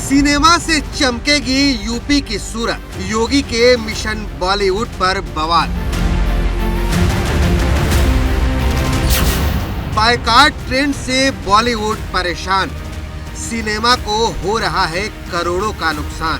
Cinema से चमकेगी UP की सूरत, योगी के मिशन बॉलीवुड पर बवाल। बायकॉट ट्रेंड से बॉलीवुड परेशान, सिनेमा को हो रहा है करोड़ों का नुकसान।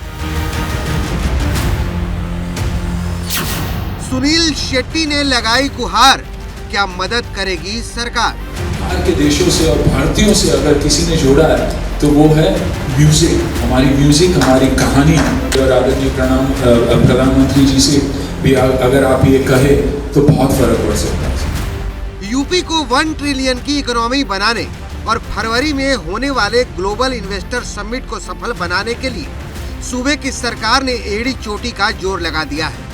सुनील शेट्टी ने लगाई गुहार, क्या मदद करेगी सरकार? बाहर के देशों से और भारतीयों से अगर किसी ने जोड़ा है तो वो है म्यूजिक, हमारी कहानी। और आदरणीय प्रधानमंत्री जी से भी अगर आप ये कहे तो बहुत फर्क पड़ सकता है। यूपी को 1 ट्रिलियन की इकोनॉमी बनाने और फरवरी में होने वाले ग्लोबल इन्वेस्टर समिट को सफल बनाने के लिए सूबे की सरकार ने एड़ी चोटी का जोर लगा दिया है।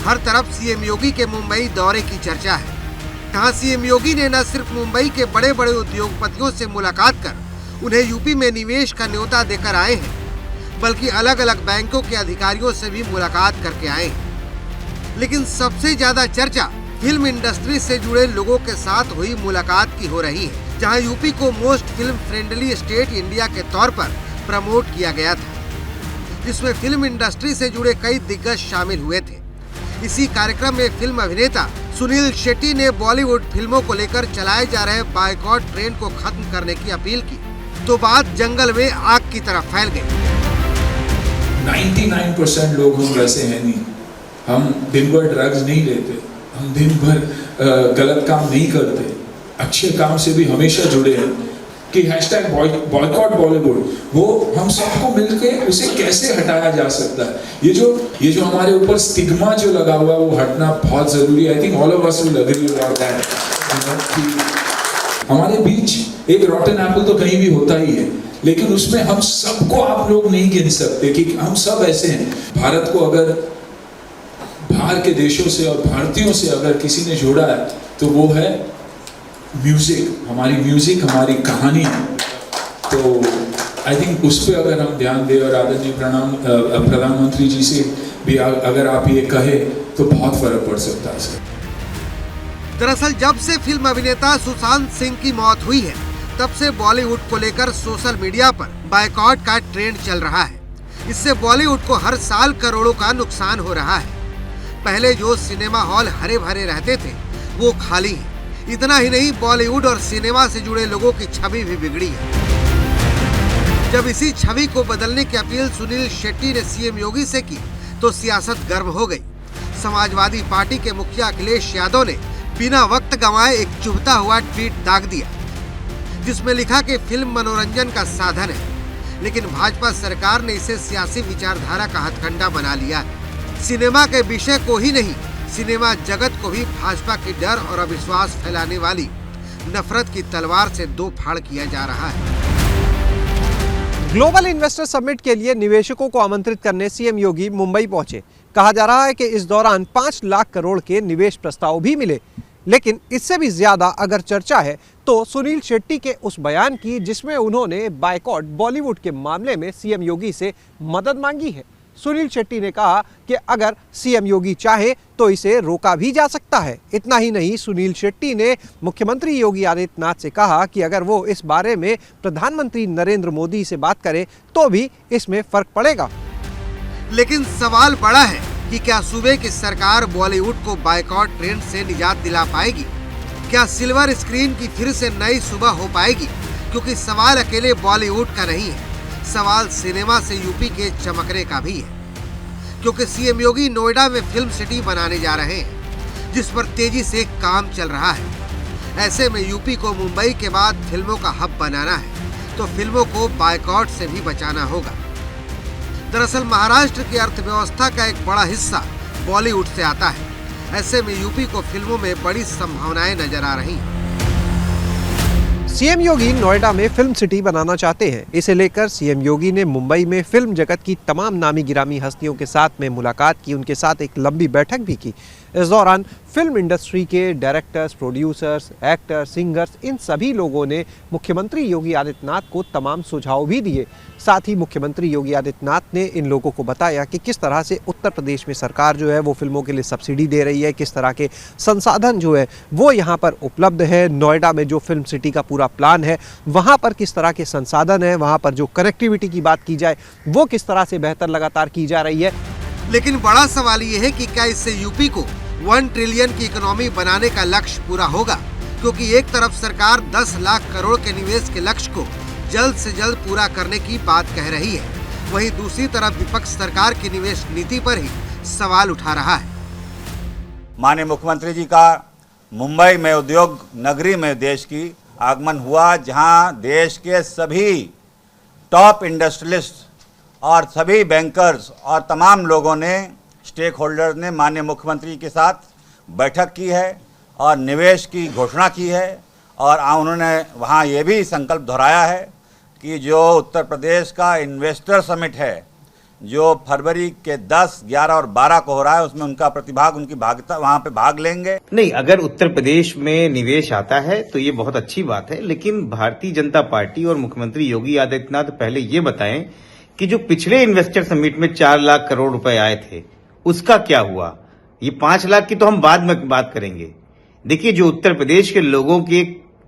हर तरफ सीएम योगी के मुंबई दौरे की चर्चा है। यहाँ सीएम योगी ने न सिर्फ मुंबई के बड़े बड़े उद्योगपतियों से मुलाकात कर उन्हें यूपी में निवेश का न्योता देकर आए हैं, बल्कि अलग अलग बैंकों के अधिकारियों से भी मुलाकात करके आए हैं। लेकिन सबसे ज्यादा चर्चा फिल्म इंडस्ट्री से जुड़े लोगों के साथ हुई मुलाकात की हो रही है, जहां यूपी को most film friendly state India के तौर पर प्रमोट किया गया था, जिसमें फिल्म इंडस्ट्री से जुड़े कई दिग्गज शामिल हुए थे। इसी कार्यक्रम में फिल्म अभिनेता सुनील शेट्टी ने बॉलीवुड फिल्मों को लेकर चलाए जा रहे बायकॉट ट्रेंड को खत्म करने की अपील की, तो बात जंगल में आग की तरह फैल गई। 99% लोग हम वैसे हैं नहीं, हम दिन भर ड्रग्स नहीं लेते, हम दिन भर गलत काम नहीं करते, अच्छे काम से भी हमेशा जुड़े हैं। कि हैशटैग बॉयकॉट बॉलीवुड, वो हम सबको मिलके उसे कैसे हटाया जा सकता है। ये जो हमारे ऊपर स्टिग्मा जो लगा हुआ है वो हटना बहुत जरूरी है। I think all of us will agree about that. हमारे बीच एक रॉटन एप्पल तो कहीं भी होता ही है, लेकिन उसमें हम सबको आप लोग नहीं गिन सकते कि हम सब ऐसे हैं। भारत को अगर बाहर के देशों से और भारतीयों से अगर किसी ने जोड़ा है तो वो है म्यूजिक, हमारी कहानी। तो आई थिंक उस पर अगर हम ध्यान दें और आदरणीय प्रधानमंत्री जी से भी अगर आप ये कहे तो बहुत फर्क पड़ सकता है। दरअसल जब से फिल्म अभिनेता सुशांत सिंह की मौत हुई है, तब से बॉलीवुड को लेकर सोशल मीडिया पर बायकॉट का ट्रेंड चल रहा है। इससे बॉलीवुड को हर साल करोड़ों का नुकसान हो रहा है। पहले जो सिनेमा हॉल हरे भरे रहते थे वो खाली है। इतना ही नहीं, बॉलीवुड और सिनेमा से जुड़े लोगों की छवि भी बिगड़ी है। जब इसी छवि को बदलने की अपील सुनील शेट्टी ने सीएम योगी से की तो सियासत गर्म हो गई। समाजवादी पार्टी के मुखिया अखिलेश यादव ने बिना वक्त गंवाए एक चुभता हुआ ट्वीट दाग दिया, जिसमें लिखा कि फिल्म मनोरंजन का साधन है, लेकिन भाजपा सरकार ने इसे सियासी विचारधारा का हथकंडा बना लिया है। सिनेमा के विषय को ही नहीं, सिनेमा जगत को भी भाजपा की डर और अविश्वास फैलाने वाली नफरत की तलवार से दो फाड़ किया जा रहा है। ग्लोबल इन्वेस्टर समिट के लिए निवेशकों को आमंत्रित करने सीएम योगी मुंबई पहुंचे। कहा जा रहा है कि इस दौरान 5 लाख करोड़ के निवेश प्रस्ताव भी मिले। लेकिन इससे भी ज्यादा अगर चर्चा है तो सुनील शेट्टी के उस बयान की, जिसमें उन्होंने बायकॉट बॉलीवुड के मामले में सीएम योगी से मदद मांगी है। सुनील शेट्टी ने कहा कि अगर सीएम योगी चाहे तो इसे रोका भी जा सकता है। इतना ही नहीं, सुनील शेट्टी ने मुख्यमंत्री योगी आदित्यनाथ से कहा कि अगर वो इस बारे में प्रधानमंत्री नरेंद्र मोदी से बात करें तो भी इसमें फर्क पड़ेगा। लेकिन सवाल बड़ा है कि क्या सूबे की सरकार बॉलीवुड को बायकॉट ट्रेंड से निजात दिला पाएगी? क्या सिल्वर स्क्रीन की फिर से नई सुबह हो पाएगी? क्योंकि सवाल अकेले बॉलीवुड का नहीं है, सवाल सिनेमा से यूपी के चमकने का भी है। क्योंकि सीएम योगी नोएडा में फिल्म सिटी बनाने जा रहे हैं, जिस पर तेजी से काम चल रहा है। ऐसे में यूपी को मुंबई के बाद फिल्मों का हब बनाना है, तो फिल्मों को बायकॉट से भी बचाना होगा। दरअसल महाराष्ट्र की अर्थव्यवस्था का एक बड़ा हिस्सा बॉलीवुड से आता है। ऐसे में यूपी को फिल्मों में बड़ी संभावनाएं नजर आ रही हैं। सीएम योगी नोएडा में फिल्म सिटी बनाना चाहते हैं। इसे लेकर सीएम योगी ने मुंबई में फिल्म जगत की तमाम नामी गिरामी हस्तियों के साथ में मुलाकात की, उनके साथ एक लंबी बैठक भी की। इस दौरान फिल्म इंडस्ट्री के डायरेक्टर्स, प्रोड्यूसर्स, एक्टर्स, सिंगर्स, इन सभी लोगों ने मुख्यमंत्री योगी आदित्यनाथ को तमाम सुझाव भी दिए। साथ ही मुख्यमंत्री योगी आदित्यनाथ ने इन लोगों को बताया कि किस तरह से उत्तर प्रदेश में सरकार जो है वो फिल्मों के लिए सब्सिडी दे रही है, किस तरह के संसाधन जो है वो यहाँ पर उपलब्ध है। नोएडा में जो फिल्म सिटी का पूरा प्लान है वहाँ पर किस तरह के संसाधन है, वहाँ पर जो कनेक्टिविटी की बात की जाए वो किस तरह से बेहतर लगातार की जा रही है। लेकिन बड़ा सवाल ये है कि क्या इससे यूपी को 1 ट्रिलियन की इकोनॉमी बनाने का लक्ष्य पूरा होगा? क्योंकि एक तरफ सरकार 10 लाख करोड़ के निवेश के लक्ष्य को जल्द से जल्द पूरा करने की बात कह रही है, वहीं दूसरी तरफ विपक्ष सरकार की निवेश नीति पर ही सवाल उठा रहा है। माननीय मुख्यमंत्री जी का मुंबई में उद्योग नगरी में देश की आगमन हुआ, जहां देश के सभी टॉप इंडस्ट्रियलिस्ट और सभी बैंकर्स और तमाम लोगों ने, स्टेक होल्डर्स ने माननीय मुख्यमंत्री के साथ बैठक की है और निवेश की घोषणा की है। और उन्होंने वहाँ ये भी संकल्प दोहराया है कि जो उत्तर प्रदेश का इन्वेस्टर समिट है, जो फरवरी के 10, 11 और 12 को हो रहा है, उसमें उनका प्रतिभाग, उनकी भागीदारी वहाँ पे भाग लेंगे। नहीं, अगर उत्तर प्रदेश में निवेश आता है तो ये बहुत अच्छी बात है, लेकिन भारतीय जनता पार्टी और मुख्यमंत्री योगी आदित्यनाथ पहले ये बताएं कि जो पिछले इन्वेस्टर समिट में 4 लाख करोड़ रुपए आए थे उसका क्या हुआ। ये 5 लाख की तो हम बाद में बात करेंगे। देखिए, जो उत्तर प्रदेश के लोगों के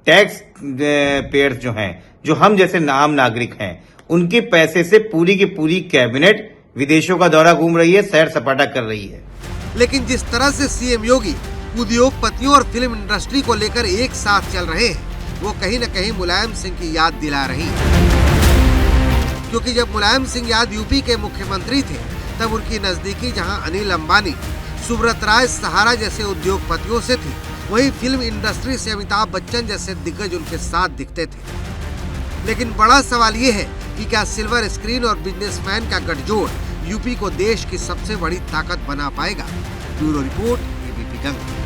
टैक्स पेयर्स जो हैं, जो हम जैसे आम नागरिक हैं, उनके पैसे से पूरी की पूरी कैबिनेट विदेशों का दौरा घूम रही है, सैर सपाटा कर रही है। लेकिन जिस तरह से सीएम योगी उद्योगपतियों और फिल्म इंडस्ट्री को लेकर एक साथ चल रहे हैं, वो कहीं न कहीं मुलायम सिंह की याद दिला रही है। क्योंकि जब मुलायम सिंह यादव यूपी के मुख्यमंत्री थे, तब उनकी नजदीकी जहां अनिल अंबानी, सुब्रत राय सहारा जैसे उद्योगपतियों से थी, वहीं फिल्म इंडस्ट्री से अमिताभ बच्चन जैसे दिग्गज उनके साथ दिखते थे। लेकिन बड़ा सवाल ये है कि क्या सिल्वर स्क्रीन और बिजनेसमैन का गठजोड़ यूपी को देश की सबसे बड़ी ताकत बना पाएगा? Bureau report, ABP Ganga.